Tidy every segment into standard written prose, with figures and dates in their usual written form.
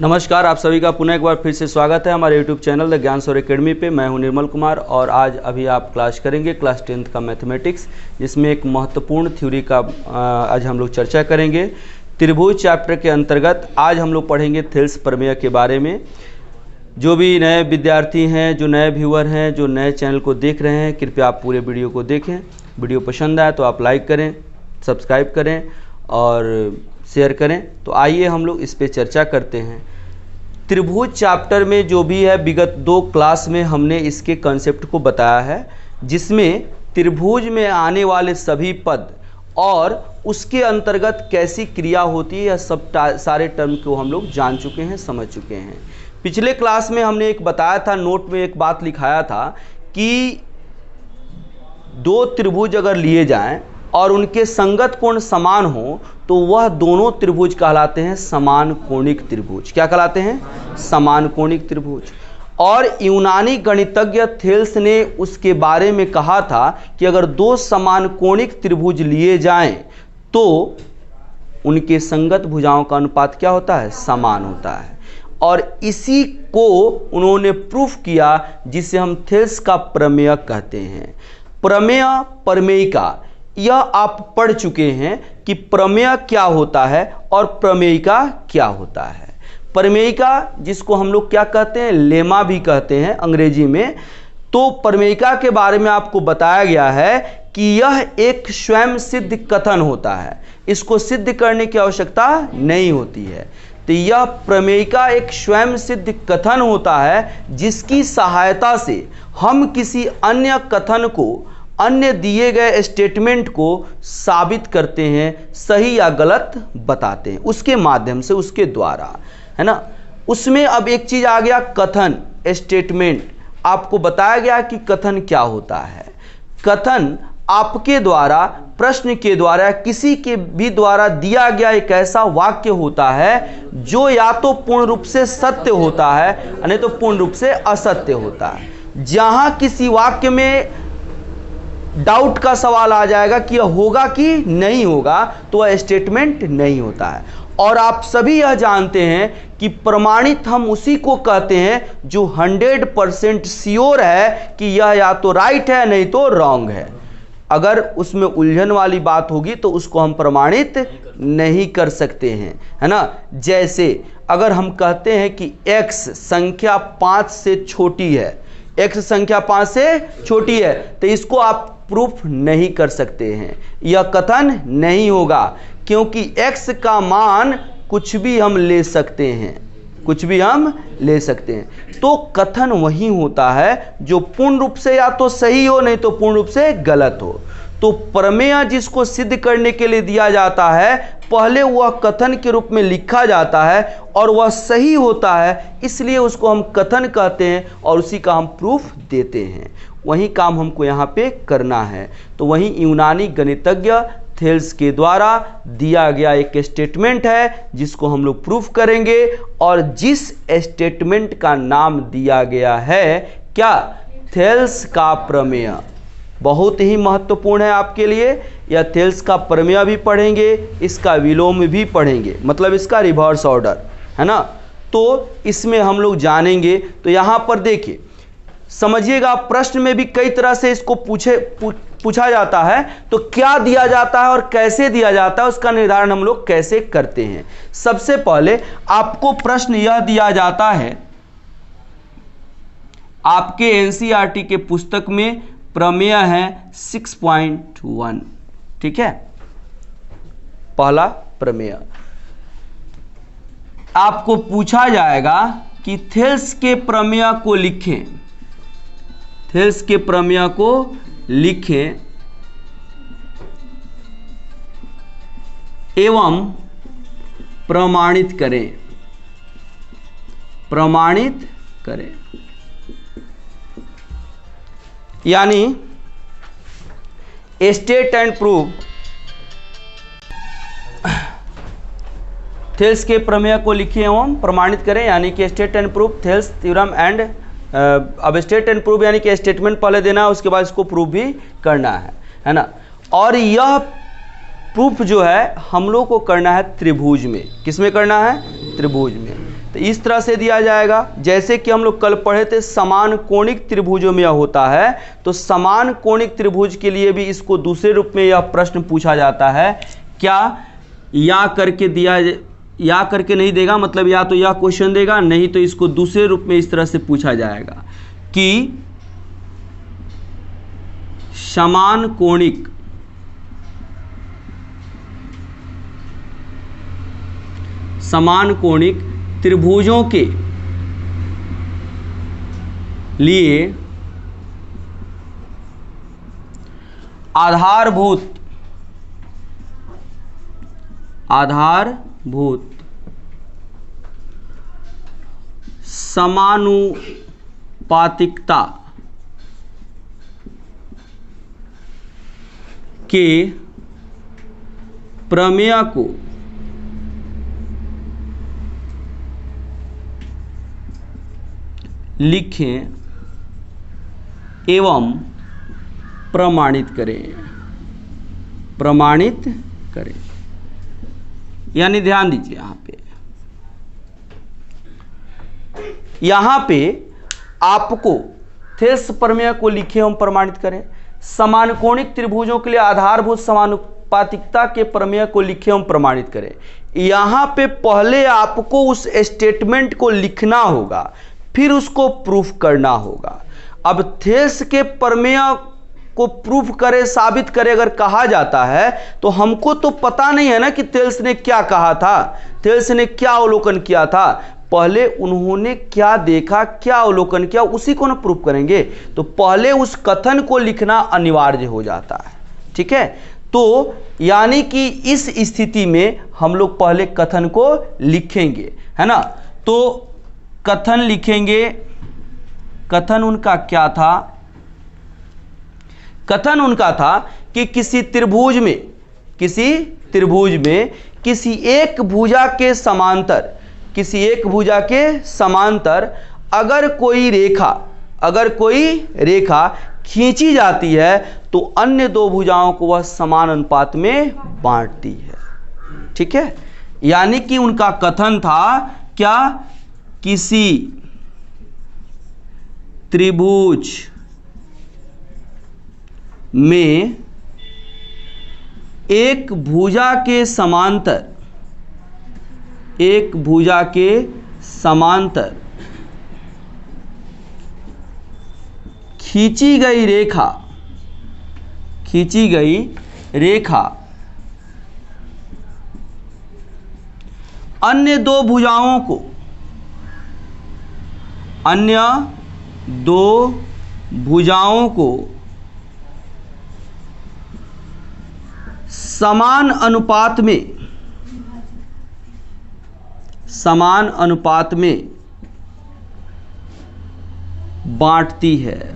नमस्कार, आप सभी का पुनः एक बार फिर से स्वागत है हमारे YouTube चैनल द ज्ञान सौर्य एकेडमी पे। मैं हूं निर्मल कुमार और आज आप क्लास करेंगे क्लास 10th का मैथमेटिक्स, जिसमें एक महत्वपूर्ण थ्योरी का आज हम लोग चर्चा करेंगे। त्रिभुज चैप्टर के अंतर्गत आज हम लोग पढ़ेंगे थेल्स प्रमेय के बारे में। जो भी नए विद्यार्थी हैं, जो नए व्यूअर हैं, जो नए चैनल को देख रहे हैं, कृपया आप पूरे वीडियो को देखें। वीडियो पसंद आए तो आप लाइक करें, सब्सक्राइब करें और शेयर करें। तो आइए हम लोग इस पे चर्चा करते हैं। त्रिभुज चैप्टर में जो भी है, विगत 2 क्लास में हमने इसके कॉन्सेप्ट को बताया है, जिसमें त्रिभुज में आने वाले सभी पद और उसके अंतर्गत कैसी क्रिया होती है, यह सब सारे टर्म को हम लोग जान चुके हैं, समझ चुके हैं। पिछले क्लास में हमने एक बताया था, नोट में एक बात लिखाया था कि 2 त्रिभुज अगर लिए जाएं और उनके संगत कोण समान हो तो वह दोनों त्रिभुज कहलाते हैं समान कोणिक त्रिभुज। क्या कहलाते हैं? समान कोणिक त्रिभुज। और यूनानी गणितज्ञ थेल्स ने उसके बारे में कहा था कि अगर 2 समान कोणिक त्रिभुज लिए जाएं तो उनके संगत भुजाओं का अनुपात क्या होता है? समान होता है। और इसी को उन्होंने प्रूफ किया, जिसे हम थेल्स का प्रमेय कहते हैं। प्रमेय, प्रमेयिका, यह आप पढ़ चुके हैं कि प्रमेय क्या होता है और प्रमेयिका क्या होता है। प्रमेयिका जिसको हम लोग क्या कहते हैं? लेमा भी कहते हैं अंग्रेजी में। तो प्रमेयिका के बारे में आपको बताया गया है कि यह एक स्वयं सिद्ध कथन होता है, इसको सिद्ध करने की आवश्यकता नहीं होती है। तो यह प्रमेयिका एक स्वयं सिद्ध कथन होता है, जिसकी सहायता से हम किसी अन्य कथन को, अन्य दिए गए स्टेटमेंट को साबित करते हैं, सही या गलत बताते हैं उसके माध्यम से, उसके द्वारा, है ना। उसमें अब एक चीज आ गया, कथन, स्टेटमेंट। आपको बताया गया कि कथन क्या होता है। कथन आपके द्वारा, प्रश्न के द्वारा, किसी के भी द्वारा दिया गया एक ऐसा वाक्य होता है जो या तो पूर्ण रूप से सत्य होता है, नहीं तो पूर्ण रूप से असत्य होता है। जहां किसी वाक्य में डाउट का सवाल आ जाएगा कि यह होगा कि नहीं होगा, तो वह स्टेटमेंट नहीं होता है। और आप सभी यह जानते हैं कि प्रमाणित हम उसी को कहते हैं जो 100% श्योर है कि यह या तो राइट है नहीं तो रॉन्ग है। अगर उसमें उलझन वाली बात होगी तो उसको हम प्रमाणित नहीं कर सकते हैं, है ना। जैसे अगर हम कहते हैं कि x संख्या 5 से छोटी है, x संख्या 5 से छोटी है, तो इसको आप प्रूफ नहीं कर सकते हैं, यह कथन नहीं होगा, क्योंकि x का मान कुछ भी हम ले सकते हैं, कुछ भी हम ले सकते हैं। तो कथन वही होता है जो पूर्ण रूप से या तो सही हो, नहीं तो पूर्ण रूप से गलत हो। तो प्रमेय जिसको सिद्ध करने के लिए दिया जाता है, पहले वह कथन के रूप में लिखा जाता है और वह सही होता है, इसलिए उसको हम कथन कहते हैं और उसी का हम प्रूफ देते हैं। वही काम हमको यहाँ पे करना है। तो वही यूनानी गणितज्ञ थेल्स के द्वारा दिया गया एक स्टेटमेंट है, जिसको हम लोग प्रूफ करेंगे। और जिस स्टेटमेंट का नाम दिया गया है क्या? थेल्स का प्रमेय। बहुत ही महत्वपूर्ण है आपके लिए। या थेल्स का प्रमेय भी पढ़ेंगे, इसका विलोम भी पढ़ेंगे, मतलब इसका रिवर्स ऑर्डर, है ना। तो इसमें हम लोग जानेंगे। तो यहाँ पर देखिए, समझिएगा, प्रश्न में भी कई तरह से इसको पूछा जाता है। तो क्या दिया जाता है और कैसे दिया जाता है, उसका निर्धारण हम लोग कैसे करते हैं। सबसे पहले आपको प्रश्न यह दिया जाता है, आपके एनसीईआरटी के पुस्तक में प्रमेय है 6.1, ठीक है। पहला प्रमेय आपको पूछा जाएगा कि थेल्स के प्रमेय को लिखें, थेल्स के प्रमेय को लिखें एवं प्रमाणित करें, प्रमाणित करें। यानी स्टेट एंड प्रूव, थेल्स के प्रमेय को लिखें एवं प्रमाणित करें, यानी कि state and prove Thales theorem and अब स्टेट एंड प्रूव यानी कि स्टेटमेंट पहले देना है, उसके बाद इसको प्रूव भी करना है ना। और यह प्रूफ जो है हम लोग को करना है त्रिभुज में। किस में करना है? त्रिभुज में। तो इस तरह से दिया जाएगा। जैसे कि हम लोग कल पढ़े थे समान कोणिक त्रिभुजों में यह होता है, तो समान कोणिक त्रिभुज के लिए भी इसको दूसरे रूप में यह प्रश्न पूछा जाता है। क्या या करके दिया, या करके नहीं देगा, मतलब या तो यह क्वेश्चन देगा, नहीं तो इसको दूसरे रूप में इस तरह से पूछा जाएगा कि समान कोणिक त्रिभुजों के लिए आधारभूत समानुपातिकता के प्रमेय को लिखें एवं प्रमाणित करें। यानी ध्यान दीजिए, यहां पे आपको थेल्स प्रमेय को लिखे एवं प्रमाणित करें, समानकोणिक त्रिभुजों के लिए आधारभूत समानुपातिकता के प्रमेय को लिखे एवं प्रमाणित करें। यहां पे पहले आपको उस स्टेटमेंट को लिखना होगा, फिर उसको प्रूफ करना होगा। अब थेल्स के प्रमेय को प्रूफ करे, साबित करे अगर कहा जाता है तो हमको तो पता नहीं है ना कि थेल्स ने क्या कहा था, थेल्स ने क्या अवलोकन किया था, पहले उन्होंने क्या देखा, क्या अवलोकन किया, उसी को ना प्रूफ करेंगे। तो पहले उस कथन को लिखना अनिवार्य हो जाता है। ठीक है, तो यानी कि इस स्थिति में हम लोग पहले कथन को लिखेंगे, है ना। तो कथन लिखेंगे। कथन उनका क्या था? कथन उनका था कि किसी त्रिभुज में किसी एक भुजा के समांतर अगर कोई रेखा खींची जाती है तो अन्य दो भुजाओं को वह समान अनुपात में बांटती है। ठीक है, यानी कि उनका कथन था क्या, किसी त्रिभुज में एक भुजा के समांतर खींची गई रेखा अन्य दो भुजाओं को समान अनुपात में बांटती है।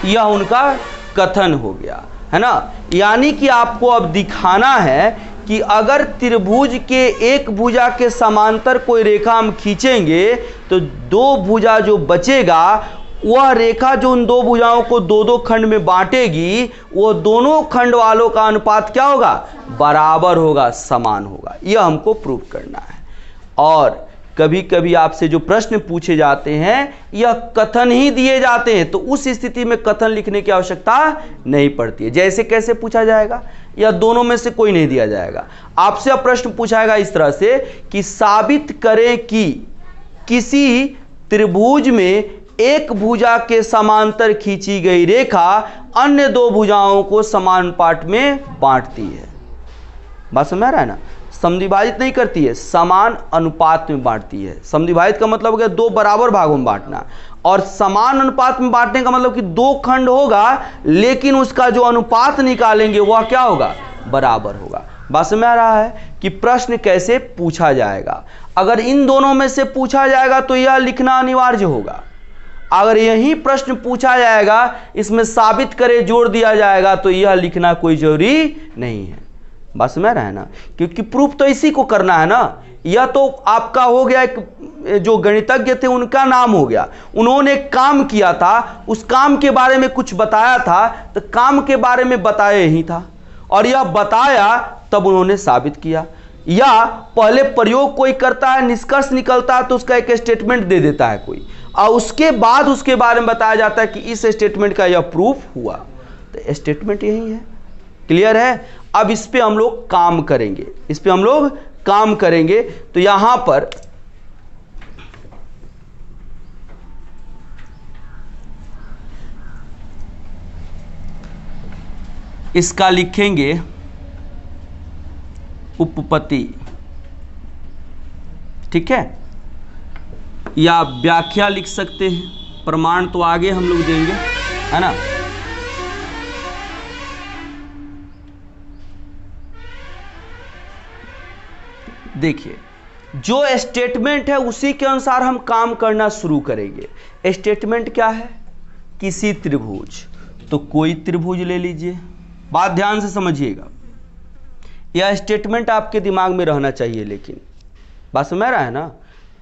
यह उनका कथन हो गया, है ना। यानी कि आपको अब दिखाना है कि अगर त्रिभुज के एक भुजा के समांतर कोई रेखा हम खींचेंगे तो दो भुजा जो बचेगा, वह रेखा जो उन दो भुजाओं को दो दो खंड में बांटेगी, वो दोनों खंड वालों का अनुपात क्या होगा? बराबर होगा, समान होगा। यह हमको प्रूव करना है। और कभी कभी आपसे जो प्रश्न पूछे जाते हैं यह कथन ही दिए जाते हैं, तो उस स्थिति में कथन लिखने की आवश्यकता नहीं पड़ती है। जैसे कैसे पूछा जाएगा? या दोनों में से कोई नहीं दिया जाएगा। आपसे अब प्रश्न पूछाएगा इस तरह से कि साबित करें कि किसी त्रिभुज में एक भुजा के समांतर खींची गई रेखा अन्य दो भुजाओं को समान पार्ट में बांटती है। बात समझ रहा है ना? समद्विभाजित नहीं करती है, समान अनुपात में बांटती है। समद्विभाजित का मतलब हो गया दो बराबर भागों में बांटना, और समान अनुपात में बांटने का मतलब कि दो खंड होगा लेकिन उसका जो अनुपात निकालेंगे वह क्या होगा? बराबर होगा। बात समझ आ रहा है कि प्रश्न कैसे पूछा जाएगा? अगर इन दोनों में से पूछा जाएगा तो यह लिखना अनिवार्य होगा। अगर यही प्रश्न पूछा जाएगा, इसमें साबित करे जोड़ दिया जाएगा, तो यह लिखना कोई जरूरी नहीं है। बात समझ रहा है ना? क्योंकि प्रूफ तो इसी को करना है ना। यह तो आपका हो गया, एक जो गणितज्ञ थे उनका नाम हो गया, उन्होंने काम किया था, उस काम के बारे में कुछ बताया था, तो काम के बारे में बताया ही था, और यह बताया तब उन्होंने साबित किया। या पहले प्रयोग कोई करता है, निष्कर्ष निकलता है तो उसका एक स्टेटमेंट दे देता है कोई, और उसके बाद उसके बारे में बताया जाता है कि इस स्टेटमेंट का यह प्रूफ हुआ। तो स्टेटमेंट यही है। क्लियर है? अब इस पे हम लोग काम करेंगे, इस पे हम लोग काम करेंगे। तो यहां पर इसका लिखेंगे उपपत्ति, ठीक है, या व्याख्या लिख सकते हैं, प्रमाण तो आगे हम लोग देंगे, है ना। देखिए, जो स्टेटमेंट है उसी के अनुसार हम काम करना शुरू करेंगे। स्टेटमेंट क्या है? किसी त्रिभुज, तो कोई त्रिभुज ले लीजिए। बात ध्यान से समझिएगा, यह स्टेटमेंट आपके दिमाग में रहना चाहिए। लेकिन बात समझ रहा है ना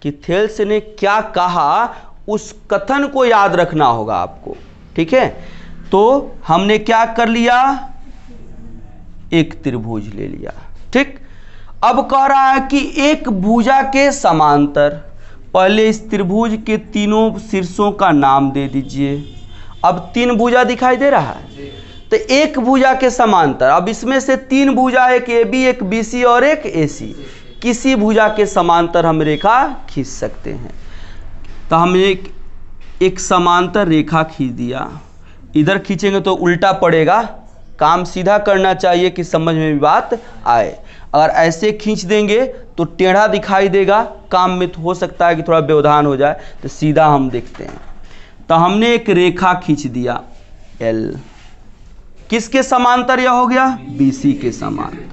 कि थेल्स ने क्या कहा, उस कथन को याद रखना होगा आपको, ठीक है। तो हमने क्या कर लिया, एक त्रिभुज ले लिया, ठीक। अब कह रहा है कि एक भुजा के समांतर, पहले इस त्रिभुज के तीनों शीर्षों का नाम दे दीजिए। अब तीन भुजा दिखाई दे रहा है, तो एक भुजा के समांतर, अब इसमें से तीन भुजा, एक AB, एक BC और एक AC, किसी भुजा के समांतर हम रेखा खींच सकते हैं। तो हमने एक समांतर रेखा खींच दिया। इधर खींचेंगे तो उल्टा पड़ेगा, काम सीधा करना चाहिए कि समझ में भी बात आए। अगर ऐसे खींच देंगे तो टेढ़ा दिखाई देगा, काम में तो हो सकता है कि थोड़ा व्यवधान हो जाए। तो सीधा हम देखते हैं। तो हमने एक रेखा खींच दिया L, किसके समांतर यह हो गया? BC के समांतर।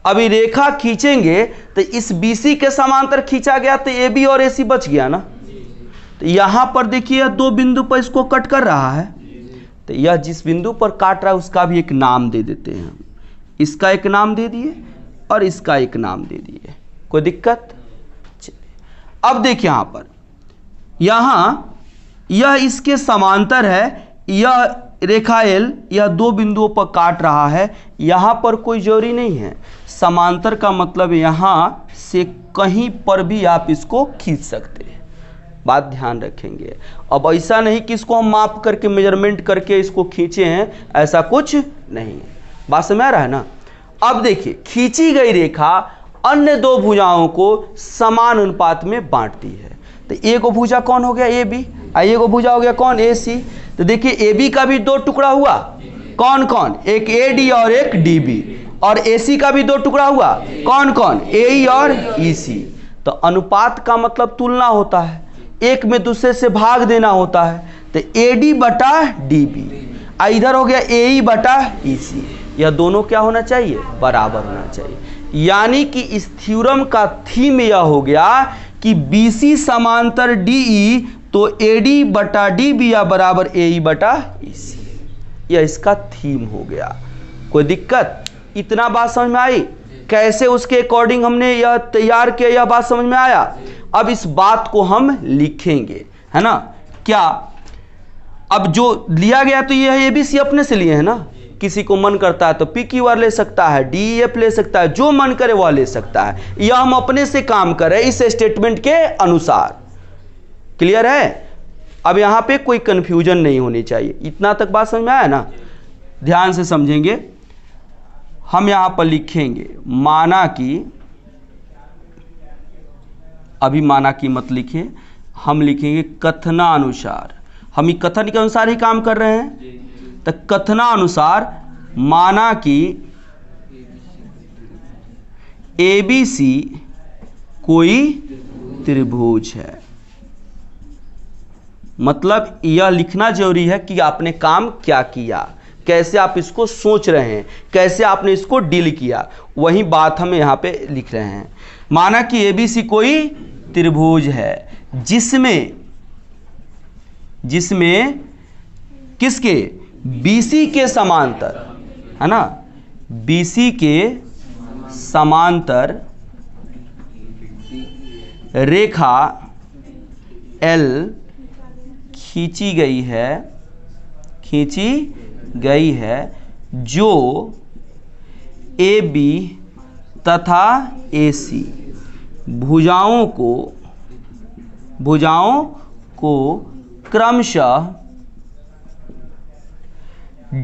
अभी रेखा खींचेंगे तो इस BC के समांतर खींचा गया तो AB और AC बच गया ना। तो यहां पर देखिए दो बिंदु पर इसको कट कर रहा है, तो यह जिस बिंदु पर काट रहा है उसका भी एक नाम दे देते हैं हम। इसका एक नाम दे दिए और इसका एक नाम दे दिए, कोई दिक्कत? चलिए अब देखिए यहां पर, यहां यह इसके समांतर है, यह रेखा L यह दो बिंदुओं पर काट रहा है। यहां पर कोई जरूरी नहीं है, समांतर का मतलब यहां से कहीं पर भी आप इसको खींच सकते हैं। बात ध्यान रखेंगे। अब ऐसा नहीं कि इसको हम माप करके मेजरमेंट करके इसको खींचे हैं, ऐसा कुछ नहीं है। बात समझ आ रहा है ना। अब देखिए, खींची गई रेखा अन्य दो भुजाओं को समान अनुपात में बांटती है। तो एक भुजा कौन हो गया? AB, और एक भुजा हो गया कौन? AC। तो देखिए AB का भी दो टुकड़ा हुआ, कौन कौन? एक AD और एक DB। और AC का भी दो टुकड़ा हुआ, कौन कौन? AE और EC। तो अनुपात का मतलब तुलना होता है, एक में दूसरे से भाग देना होता है। तो AD बटा DB, इधर हो गया AE बटा EC। यह दोनों क्या होना चाहिए? बराबर होना चाहिए। यानी कि इस थ्योरम का थीम यह हो गया कि BC समांतर DE तो AD बटा DB या बराबर AE बटा EC। यह इसका थीम हो गया। कोई दिक्कत? इतना बात समझ में आई? कैसे उसके अकॉर्डिंग हमने यह तैयार किया, यह बात समझ में आया। अब इस बात को हम लिखेंगे, है ना। क्या अब जो लिया गया तो यह ABC अपने से लिए है ना। किसी को मन करता है तो PQR ले सकता है, DEF ले सकता है, जो मन करे वह ले सकता है। यह हम अपने से काम करें इस स्टेटमेंट के अनुसार। क्लियर है? अब यहां पे कोई कंफ्यूजन नहीं होनी चाहिए। इतना तक बात समझ में आया ना। ध्यान से समझेंगे। हम यहां पर लिखेंगे माना कि, अभी माना कि मत लिखिए, हम लिखेंगे कथनानुसार। हम कथन के अनुसार ही काम कर रहे हैं। तो कथनानुसार माना कि ABC कोई त्रिभुज है। मतलब यह लिखना जरूरी है कि आपने काम क्या किया, कैसे आप इसको सोच रहे हैं, कैसे आपने इसको डील किया, वही बात हम यहाँ पे लिख रहे हैं। माना कि ABC कोई त्रिभुज है जिसमें किसके? BC के समांतर, है ना, BC के समांतर रेखा L खींची गई है जो AB तथा AC भुजाओं को क्रमशः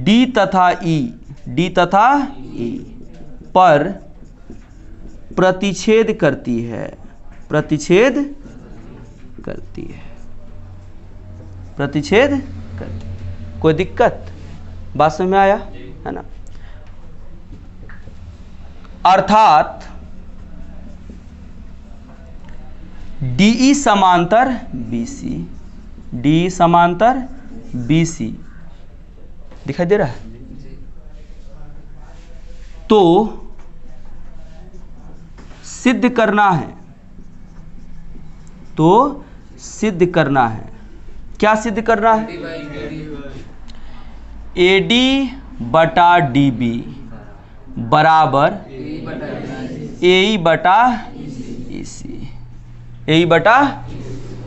D तथा E पर प्रतिच्छेद करती है। कोई दिक्कत? बात समझ में आया है ना? अर्थात DE समांतर BC दिखाई दे रहा है? तो सिद्ध करना है। क्या सिद्ध करना है? AD बटा DB बराबर AE बटा EC।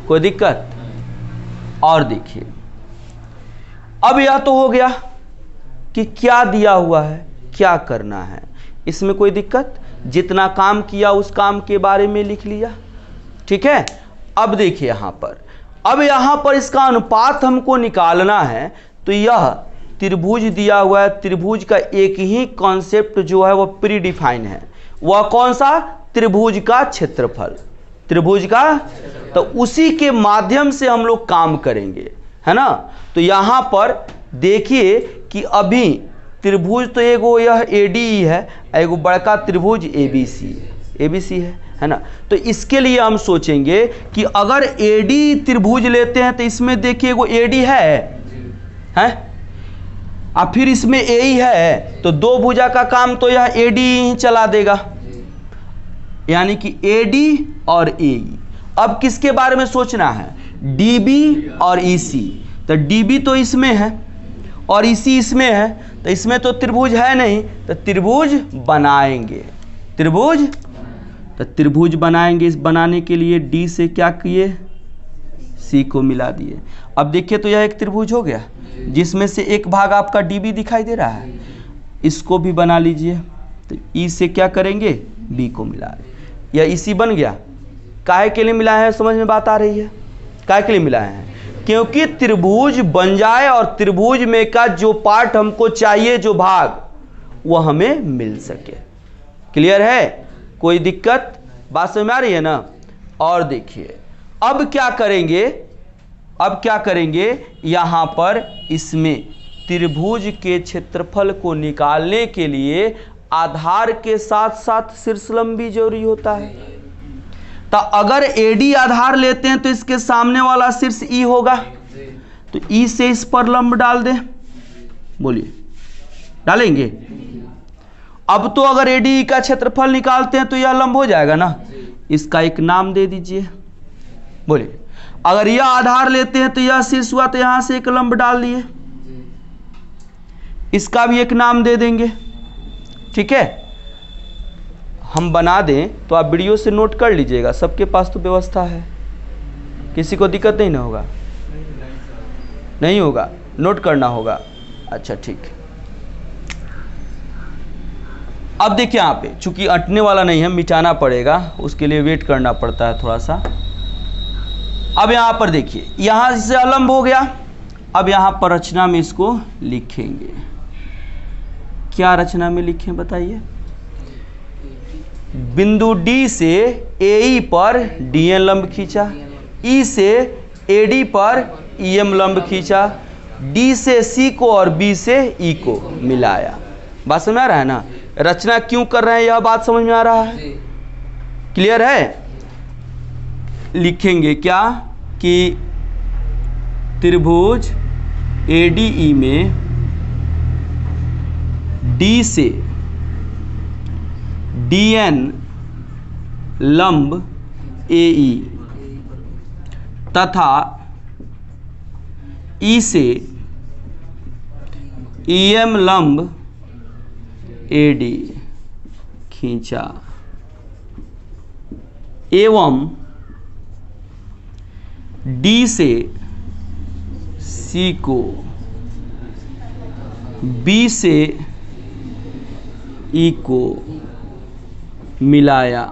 कोई दिक्कत? और देखिए, अब यह तो हो गया कि क्या दिया हुआ है, क्या करना है। इसमें कोई दिक्कत? जितना काम किया उस काम के बारे में लिख लिया, ठीक है। अब देखिए यहाँ पर इसका अनुपात हमको निकालना है। तो यह त्रिभुज दिया हुआ है, त्रिभुज का एक ही कॉन्सेप्ट जो है वह प्री डिफाइन है। वह कौन सा? त्रिभुज का क्षेत्रफल, तो उसी के माध्यम से हम लोग काम करेंगे, है ना। तो यहाँ पर देखिए कि अभी त्रिभुज तो एगो यह ADE है, एगो बड़का त्रिभुज ABC है ना। तो इसके लिए हम सोचेंगे कि अगर AD त्रिभुज लेते हैं तो इसमें देखिए एगो AD है और फिर इसमें AE है, तो दो भुजा का काम तो यह AD ही चला देगा, यानी कि AD और AE। अब किसके बारे में सोचना है? DB और EC। तो DB तो इसमें है और EC इसमें है, तो इसमें तो त्रिभुज है नहीं, तो त्रिभुज बनाएंगे। त्रिभुज बनाएंगे। इस बनाने के लिए D से क्या किए? C को मिला दिए। अब देखिए तो यह एक त्रिभुज हो गया, जिसमें से एक भाग आपका DB दिखाई दे रहा है। इसको भी बना लीजिए। तो E से क्या करेंगे? B को मिला, यह EC बन गया। काहे के लिए मिलाए हैं? समझ में बात आ रही है? काहे के लिए मिलाए हैं? क्योंकि त्रिभुज बन जाए और त्रिभुज में का जो पार्ट हमको चाहिए, जो भाग, वो हमें मिल सके। क्लियर है? कोई दिक्कत? बात समझ में आ रही है ना? और देखिए अब क्या करेंगे, यहां पर इसमें त्रिभुज के क्षेत्रफल को निकालने के लिए आधार के साथ साथ शीर्षलंब भी जरूरी होता है। तो अगर AD आधार लेते हैं तो इसके सामने वाला शीर्ष E होगा, तो E से इस पर लंब डाल दें। बोलिए, डालेंगे? अब तो अगर ADE का क्षेत्रफल निकालते हैं तो यह लंब हो जाएगा ना। इसका एक नाम दे दीजिए। बोलिए, अगर यह आधार लेते हैं तो यह शीर्ष हुआ, तो यहां से एक लंब डाल दिए, इसका भी एक नाम दे देंगे, ठीक है। हम बना दें तो आप वीडियो से नोट कर लीजिएगा, सबके पास तो व्यवस्था है, किसी को दिक्कत नहीं ना होगा? नहीं होगा, नोट करना होगा। अच्छा ठीक है। अब देखिए यहाँ पे चूंकि अटने वाला नहीं है, मिटाना पड़ेगा, उसके लिए वेट करना पड़ता है थोड़ा सा। अब यहाँ पर देखिए, यहाँ से अलंब हो गया। अब यहाँ पर रचना में इसको लिखेंगे। क्या रचना में लिखें बताइए? बिंदु D से AE पर DN लंब खींचा, E से AD पर EM लंब खींचा, D से C को और B से E को मिलाया। बात समझ में आ रहा है ना? रचना क्यों कर रहे हैं यह बात समझ में आ रहा है? क्लियर है? लिखेंगे क्या कि त्रिभुज ADE में D से DN लंब AE तथा E से EM लंब AD खींचा, एवं D से C को, B से E को मिलाया।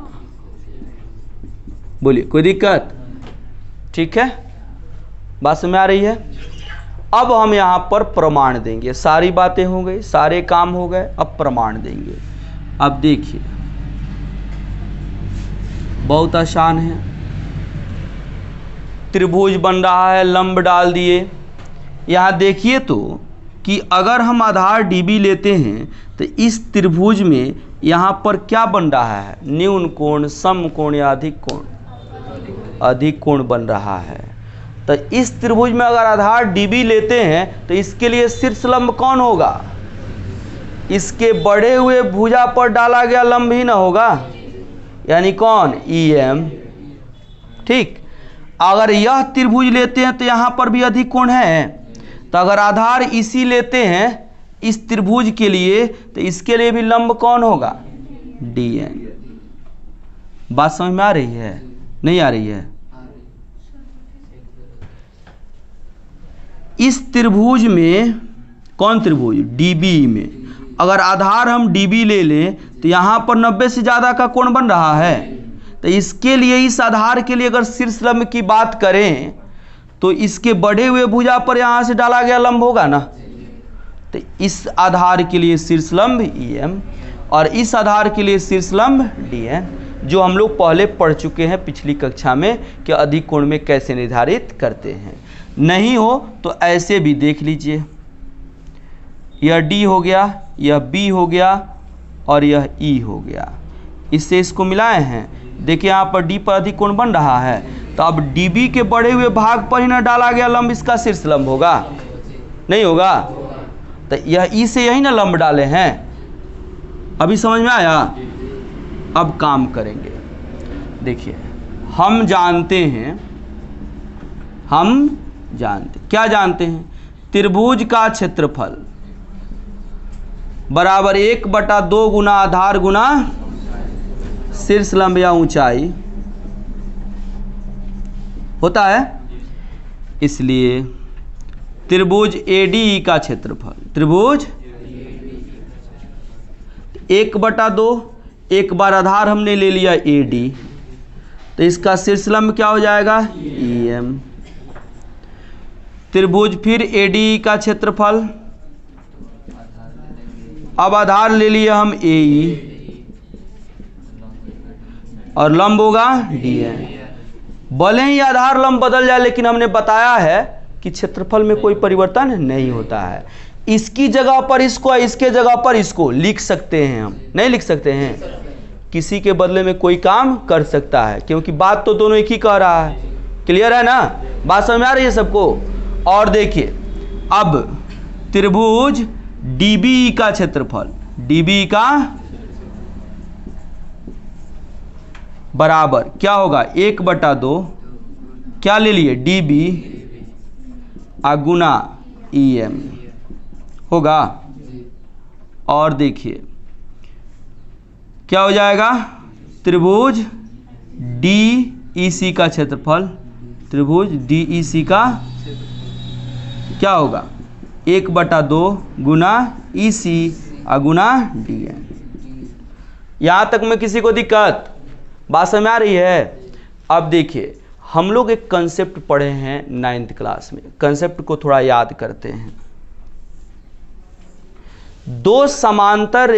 बोलिए कोई दिक्कत? ठीक है, बात समझ आ रही है? अब हम यहाँ पर प्रमाण देंगे। सारी बातें हो गई, सारे काम हो गए, अब प्रमाण देंगे। अब देखिए बहुत आसान है। त्रिभुज बन रहा है, लंब डाल दिए। यहाँ देखिए तो कि अगर हम आधार डीबी लेते हैं तो इस त्रिभुज में यहाँ पर क्या बन रहा है? न्यून कोण, सम कोण या अधिक कोण? अधिक कोण बन रहा है। तो इस त्रिभुज में अगर आधार डीबी लेते हैं तो इसके लिए शीर्ष लंब कौन होगा? इसके बढ़े हुए भुजा पर डाला गया लंब ही ना होगा, यानी कौन? EM। ठीक, अगर यह त्रिभुज लेते हैं तो यहाँ पर भी अधिक कोण है। तो अगर आधार इसी लेते हैं इस त्रिभुज के लिए तो इसके लिए भी लंब कौन होगा? DN। बात समझ में आ रही है? नहीं आ रही है? इस त्रिभुज में, कौन त्रिभुज? DB में अगर आधार हम DB ले लें तो यहाँ पर 90 से ज़्यादा का कोण बन रहा है। तो इसके लिए, इस आधार के लिए अगर शीर्ष लंब की बात करें तो इसके बढ़े हुए भुजा पर यहाँ से डाला गया लंब होगा ना। तो इस आधार के लिए शीर्ष लंब EM और इस आधार के लिए शीर्ष लंब DN, जो हम लोग पहले पढ़ चुके हैं पिछली कक्षा में कि अधिक कोण में कैसे निर्धारित करते हैं। नहीं हो तो ऐसे भी देख लीजिए, यह D हो गया, यह B हो गया और यह E हो गया। इससे इसको मिलाए हैं, देखिए यहाँ पर D पर अधिक कोण बन रहा है। तो अब DB के बढ़े हुए भाग पर ही ना डाला गया लंब इसका शीर्ष लंब होगा? नहीं होगा? तो यह E से यही ना लंब डाले हैं। अभी समझ में आया? अब काम करेंगे। देखिए हम जानते हैं, क्या जानते हैं? त्रिभुज का क्षेत्रफल बराबर 1/2 गुना आधार गुना शीर्ष लंब या ऊंचाई होता है। इसलिए त्रिभुज ADE का क्षेत्रफल, त्रिभुज 1/2, एक बार आधार हमने ले लिया AD, तो इसका शीर्ष लंब क्या हो जाएगा? EM। त्रिभुज फिर ADE का क्षेत्रफल, अब आधार ले लिया हम AE और लंब होगा DN। भले ही आधार लंब बदल जाए लेकिन हमने बताया है कि क्षेत्रफल में कोई परिवर्तन नहीं होता है। इसकी जगह पर इसको, इसके जगह पर इसको लिख सकते हैं हम, नहीं लिख सकते हैं? किसी के बदले में कोई काम कर सकता है, क्योंकि बात तो दोनों एक ही कह रहा है। क्लियर है ना? बात समझ में आ रही है सबको? और देखिए अब त्रिभुज DBE का क्षेत्रफल, DBE का बराबर क्या होगा? 1/2 क्या ले लिए? DB गुना EM होगा। और देखिए क्या हो जाएगा? त्रिभुज DEC का क्षेत्रफल, त्रिभुज DEC का क्या होगा? 1/2 गुना EC गुना DN। यहाँ तक में किसी को दिक्कत? बात समझ में आ रही है? अब देखिए हम लोग एक कंसेप्ट पढ़े हैं 9th क्लास में, कंसेप्ट को थोड़ा याद करते हैं। दो समांतर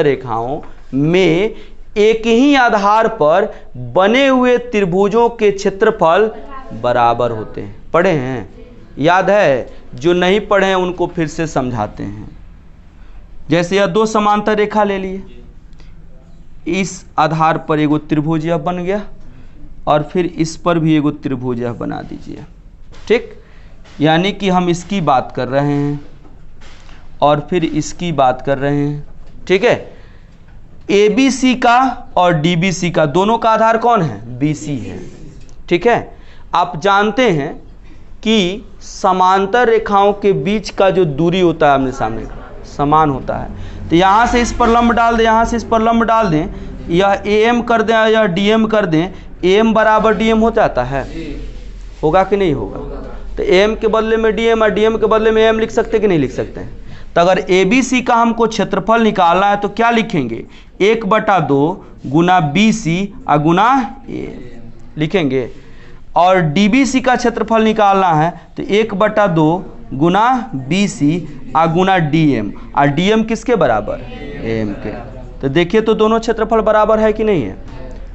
रेखाओं में एक ही आधार पर बने हुए त्रिभुजों के क्षेत्रफल बराबर होते हैं। पढ़े हैं? याद है? जो नहीं पढ़े हैं उनको फिर से समझाते हैं। जैसे यह दो समांतर रेखा ले लिए, इस आधार पर एगो त्रिभुज यह बन गया और फिर इस पर भी एगो त्रिभुज यह बना दीजिए। ठीक, यानी कि हम इसकी बात कर रहे हैं और फिर इसकी बात कर रहे हैं। ठीक है, ABC का और DBC का दोनों का आधार कौन है? BC है। ठीक है, आप जानते हैं कि समांतर रेखाओं के बीच का जो दूरी होता है आमने सामने समान होता है। तो यहाँ से इस पर लंब डाल दें, यहाँ से इस पर लंब डाल दें, यह AM कर दें या DM कर दें, AM बराबर DM हो जाता है। होगा कि नहीं होगा? तो AM के बदले में DM और DM के बदले में AM लिख सकते कि नहीं लिख सकते हैं? तो अगर ABC का हमको क्षेत्रफल निकालना है तो क्या लिखेंगे, 1/2 गुना BC गुना A लिखेंगे। और DBC का क्षेत्रफल निकालना है तो 1/2 गुना BC गुना DM, और DM किसके बराबर, AM के। तो देखिए तो दोनों क्षेत्रफल बराबर है कि नहीं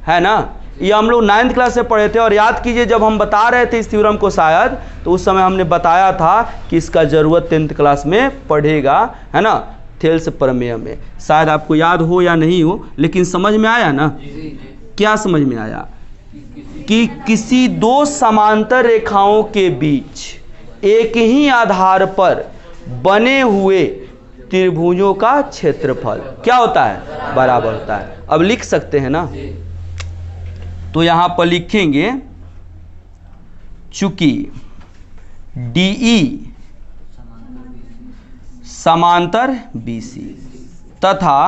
है ना। ये हम लोग 9th क्लास से पढ़े थे, और याद कीजिए जब हम बता रहे थे इस थ्योरम को शायद, तो उस समय हमने बताया था कि इसका ज़रूरत 10th क्लास में पढ़ेगा, है ना, थेल्स प्रमेय में। शायद आपको याद हो या नहीं हो, लेकिन समझ में आया ना। क्या समझ में आया कि किसी दो समांतर रेखाओं के बीच एक ही आधार पर बने हुए त्रिभुजों का क्षेत्रफल क्या होता है, बराबर होता है। अब लिख सकते हैं ना, तो यहां पर लिखेंगे चूंकि DE समांतर BC तथा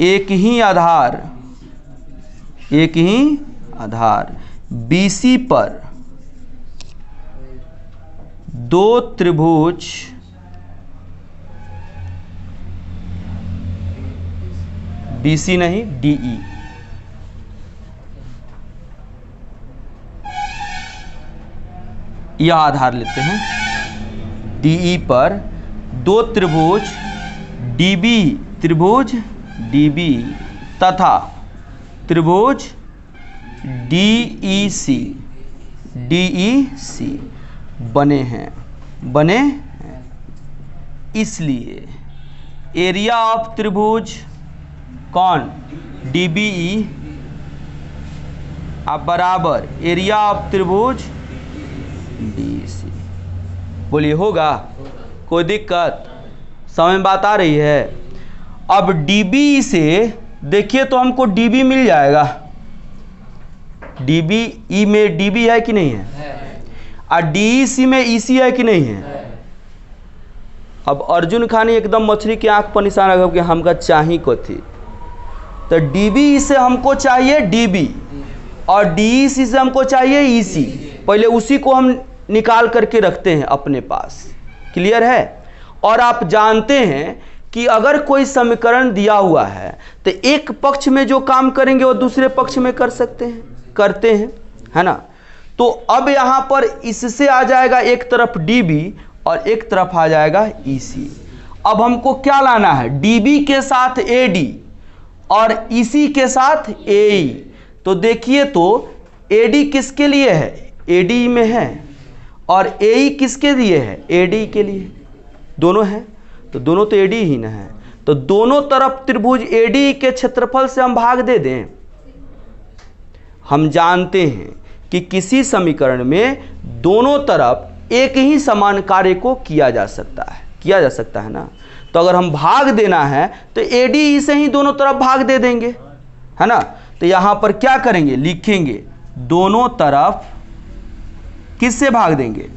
एक ही आधार BC पर दो त्रिभुज BC नहीं DE, यह आधार लेते हैं। DE पर दो त्रिभुज DB तथा त्रिभुज DEC बने हैं। इसलिए एरिया ऑफ त्रिभुज कौन, DBE बराबर एरिया ऑफ त्रिभुज DEC। बोलिए होगा, कोई दिक्कत, समझ में बात आ रही है। अब DBE से देखिए तो हमको DB मिल जाएगा। DBE में DB है कि नहीं है, और DEC में EC है कि नहीं है। अब अर्जुन खानी एकदम मछली की आंख पर निशान रखा कि हमका चाहिए को थी, तो DBE से हमको चाहिए DB और DEC से हमको चाहिए EC। पहले उसी को हम निकाल करके रखते हैं अपने पास, क्लियर है। और आप जानते हैं कि अगर कोई समीकरण दिया हुआ है तो एक पक्ष में जो काम करेंगे वो दूसरे पक्ष में करते हैं, है ना। तो अब यहाँ पर इससे आ जाएगा एक तरफ DB और एक तरफ आ जाएगा EC। अब हमको क्या लाना है, DB के साथ AD और EC के साथ AE। तो देखिए तो AD किसके लिए है, AD में है, और AE किसके लिए है, AD के लिए। दोनों है तो दोनों तो AD ही ना है, तो दोनों तरफ त्रिभुज AD के क्षेत्रफल से हम भाग दे दें। हम जानते हैं कि किसी समीकरण में दोनों तरफ एक ही समान कार्य को किया जा सकता है ना। तो अगर हम भाग देना है तो ADE से ही दोनों तरफ भाग दे देंगे, है ना। तो यहां पर क्या करेंगे, लिखेंगे दोनों तरफ किससे भाग देंगे,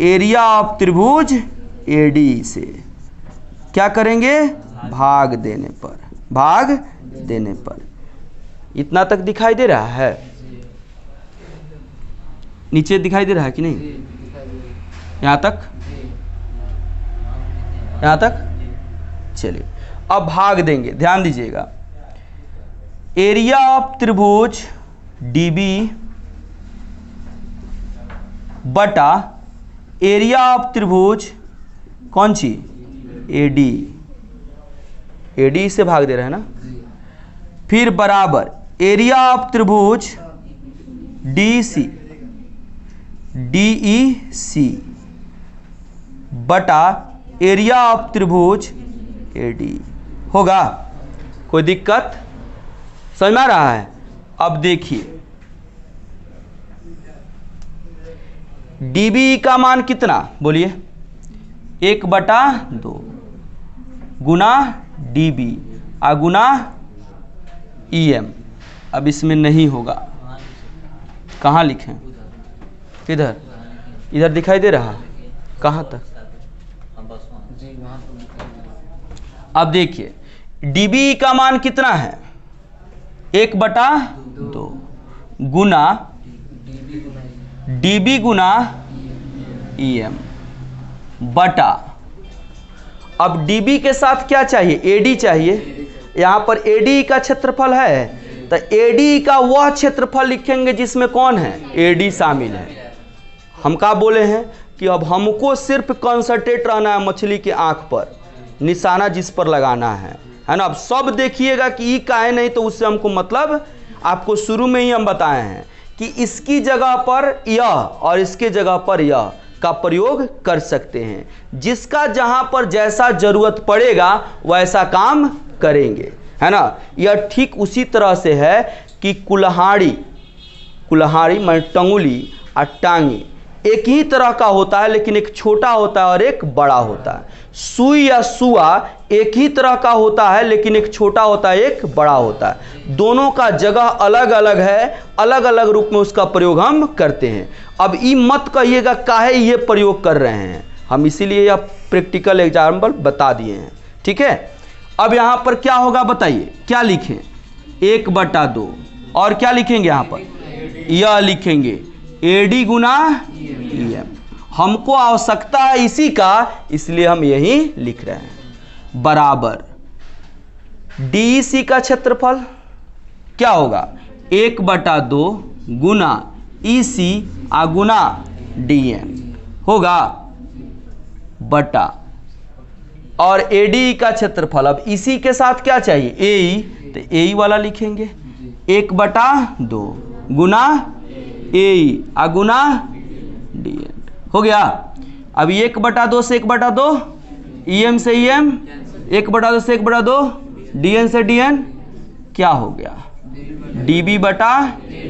एरिया ऑफ त्रिभुज ADE से क्या करेंगे, भाग देने पर। इतना तक दिखाई दे रहा है, नीचे दिखाई दे रहा है कि नहीं, यहां तक चलिए। अब भाग देंगे, ध्यान दीजिएगा, एरिया ऑफ त्रिभुज DB बटा एरिया ऑफ त्रिभुज कौन सी, AD से भाग दे रहे हैं ना। फिर बराबर एरिया ऑफ त्रिभुज DEC बटा एरिया ऑफ त्रिभुज AD होगा। कोई दिक्कत, समझ में आ रहा है। अब देखिए DBE का मान कितना, बोलिए 1/2 गुना DB गुना EM। अब इसमें नहीं होगा, कहाँ लिखें, इधर दिखाई दे रहा, कहाँ तक। अब देखिए DBE का मान कितना है, 1/2 गुना DB गुना EM बटा, अब dB के साथ क्या चाहिए, AD चाहिए। यहाँ पर AD का क्षेत्रफल है, तो AD का वह क्षेत्रफल लिखेंगे जिसमें कौन है, AD शामिल है। हम क्या बोले हैं कि अब हमको सिर्फ कंसंट्रेट रहना है मछली के आँख पर, निशाना जिस पर लगाना है ना। अब सब देखिएगा कि ई का है, नहीं तो उससे हमको मतलब, आपको शुरू में ही हम बताए हैं कि इसकी जगह पर यह और इसके जगह पर यह का प्रयोग कर सकते हैं। जिसका जहां पर जैसा जरूरत पड़ेगा वैसा काम करेंगे, है ना। यह ठीक उसी तरह से है कि कुल्हाड़ी मैं टंगुली और टांगी एक ही तरह का होता है, लेकिन एक छोटा होता है और एक बड़ा होता है। सुई या सुआ एक ही तरह का होता है, लेकिन एक छोटा होता है, एक बड़ा होता है। दोनों का जगह अलग अलग है, अलग अलग रूप में उसका प्रयोग हम करते हैं। अब ये मत कहिएगा काहे ये प्रयोग कर रहे हैं, हम इसीलिए यह प्रैक्टिकल एग्जाम्पल बता दिए हैं, ठीक है। अब यहाँ पर क्या होगा बताइए, क्या लिखें, 1/2 और क्या लिखेंगे यहाँ पर, यह लिखेंगे AD गुना EM। हमको आवश्यकता है इसी का, इसलिए हम यही लिख रहे हैं। बराबर DEC का क्षेत्रफल क्या होगा, 1/2 गुना EC गुना DN होगा बटा, और AD का क्षेत्रफल, अब इसी के साथ क्या चाहिए, AE, तो AE वाला लिखेंगे 1/2 गुना AE गुना DN हो गया। अब 1/2 से 1/2, EM से EM, 1/2 से 1/2, DN से DN, क्या हो गया, DB बटा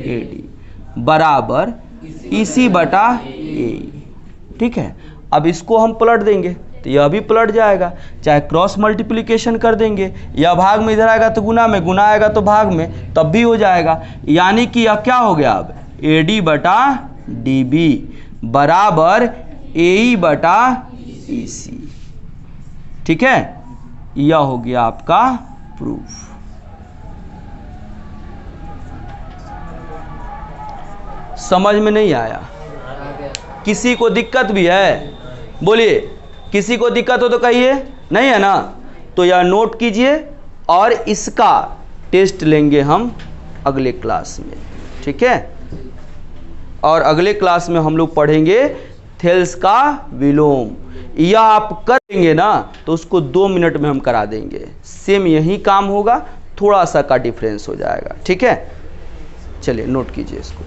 AD बराबर EC बटा AE, ठीक है। अब इसको हम पलट देंगे तो यह भी पलट जाएगा, चाहे क्रॉस मल्टीप्लिकेशन कर देंगे, या भाग में इधर आएगा तो गुना में, गुना आएगा तो भाग में, तब भी हो जाएगा। यानी कि यह क्या हो गया, अब AD बटा DB बराबर AE बटा EC, ठीक है। यह हो गया आपका प्रूफ। समझ में नहीं आया, किसी को दिक्कत भी है, बोलिए, किसी को दिक्कत हो तो कहिए, नहीं है ना, तो यह नोट कीजिए और इसका टेस्ट लेंगे हम अगले क्लास में, ठीक है। और अगले क्लास में हम लोग पढ़ेंगे थेल्स का विलोम। यह आप करेंगे ना तो उसको 2 मिनट में हम करा देंगे, सेम यही काम होगा, थोड़ा सा का डिफरेंस हो जाएगा, ठीक है। चलिए नोट कीजिए इसको।